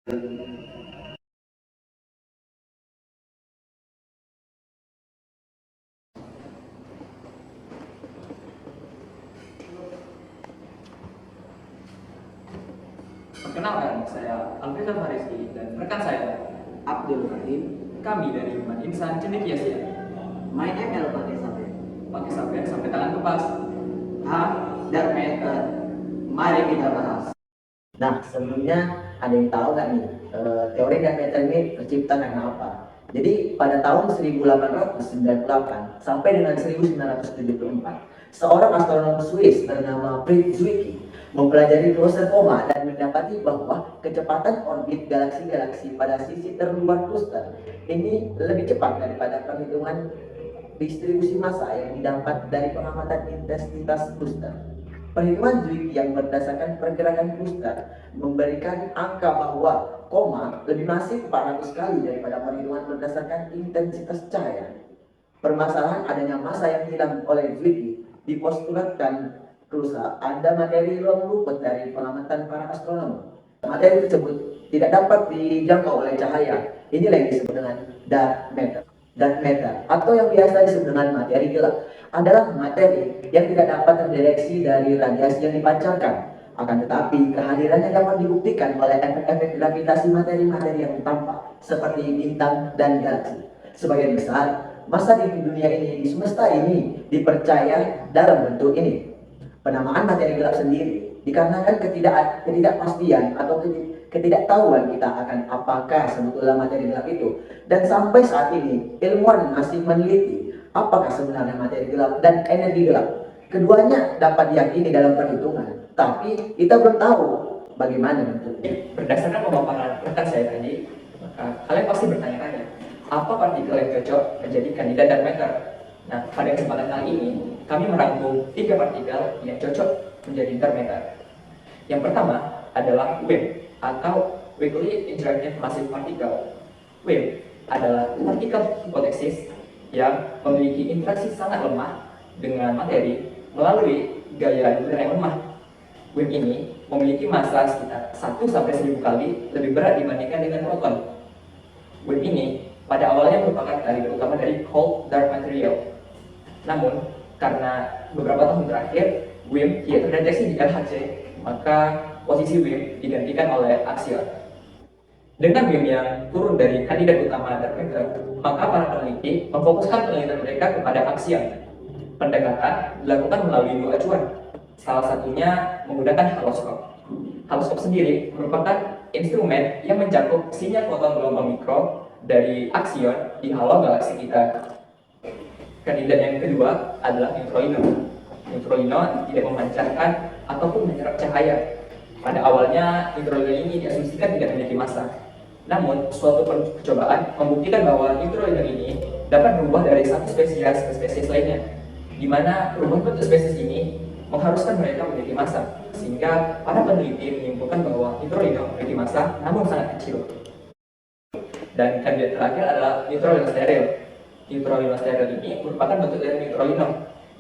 Perkenalkan, saya Alvisa Fariski dan rekan saya Abdul Rahim. kami dari Human Insan Cendekia Siang. My ML pakai sampai. Pakai sampai tangan kepas. Dark matter. Mari kita bahas. Nah, sebelumnya ada yang tahu nggak nih teori dark matter ini tercipta karena apa? Jadi pada tahun 1898 sampai dengan 1974, seorang astronom Swiss bernama Fritz Zwicky mempelajari cluster koma dan mendapati bahwa kecepatan orbit galaksi-galaksi pada sisi terluar cluster ini lebih cepat daripada perhitungan distribusi massa yang didapat dari pengamatan intensitas cluster. Perhitungan Zwicky yang berdasarkan pergerakan cluster memberikan angka bahwa koma lebih masif 400 kali daripada perhitungan berdasarkan intensitas cahaya. Permasalahan adanya massa yang hilang oleh Zwicky dipostulatkan keluar ada materi yang luput dari pengamatan para astronom. Materi tersebut tidak dapat dijangkau oleh cahaya. Inilah yang disebut dengan dark matter. Dark matter atau yang biasa disebut dengan materi gelap adalah materi yang tidak dapat terdeteksi dari radiasi yang dipancarkan. Akan tetapi kehadirannya dapat dibuktikan oleh efek-efek gravitasi materi-materi yang tampak seperti bintang dan galaksi. Sebagian besar massa di dunia ini, di semesta ini dipercaya dalam bentuk ini. Penamaan materi gelap sendiri dikarenakan ketidakpastian atau ketidaktahuan kita akan apakah sebetulnya materi gelap itu. Dan sampai saat ini ilmuwan masih meneliti apakah sebenarnya materi gelap dan energi gelap. Keduanya dapat diyakini dalam perhitungan, tapi kita belum tahu bagaimana bentuknya. Berdasarkan pemaparan rekan saya tadi, maka kalian pasti bertanya-tanya, apa partikel yang cocok menjadi kandidat dark matter? Nah, pada kesempatan kali ini, kami merangkum 3 partikel yang cocok menjadi dark matter. Yang pertama adalah WIMP atau Weakly Interactive Massive Particle. WIMP adalah partikel hipotesis yang memiliki interaksi sangat lemah dengan materi melalui gaya nuklir yang lemah. WIMP ini memiliki massa sekitar 1-1000 kali lebih berat dibandingkan dengan proton. WIMP ini pada awalnya merupakan target utama dari cold dark material. Namun, karena beberapa tahun terakhir WIMP tidak terdeteksi di LHC, maka posisi WIMP digantikan oleh axion. Dengan WIMP yang turun dari kandidat utama dark matter, maka para peneliti memfokuskan penelitian mereka kepada axion. Pendekatan dilakukan melalui 2 acuan, salah satunya menggunakan haloskop. Haloskop sendiri merupakan instrumen yang mencakup sinyal foton gelombang mikro dari axion di halo galaksi kita. Kandidat yang kedua adalah neutrino. Neutrino tidak memancarkan ataupun menyerap cahaya. Pada awalnya, neutrino ini diasumsikan tidak memiliki massa. Namun, suatu percobaan membuktikan bahwa neutrino ini dapat berubah dari satu spesies ke spesies lainnya, di mana perubahan bentuk spesies ini mengharuskan mereka memiliki massa, sehingga para peneliti menyimpulkan bahwa neutrino memiliki massa namun sangat kecil. Dan kandidat terakhir adalah neutrino steril. Neutrino steril ini merupakan bentuk dari neutrino,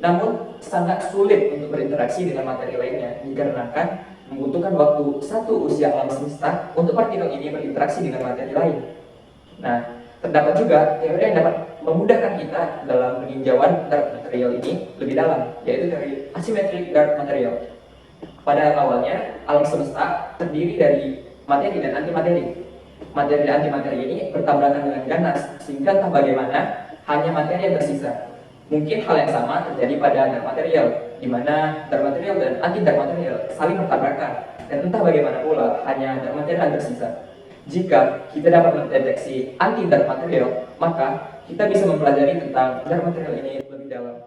namun sangat sulit untuk berinteraksi dengan materi lainnya dikarenakan membutuhkan waktu 1 usia alam semesta untuk partikel ini berinteraksi dengan materi lain. Nah, terdapat juga teori yang dapat memudahkan kita dalam peninjauan dark material ini lebih dalam, yaitu dari asymmetric dark material. Pada awalnya, alam semesta terdiri dari materi dan antimateri. Materi dan antimateri ini bertabrakan dengan ganas, sehingga entah bagaimana hanya materi yang tersisa. Mungkin hal yang sama terjadi pada dark material, di mana dark material dan anti-dark material saling bertabrakan, dan entah bagaimana pula hanya dark material yang tersisa. Jika kita dapat mendeteksi anti-dark material, maka kita bisa mempelajari tentang dark material ini lebih dalam.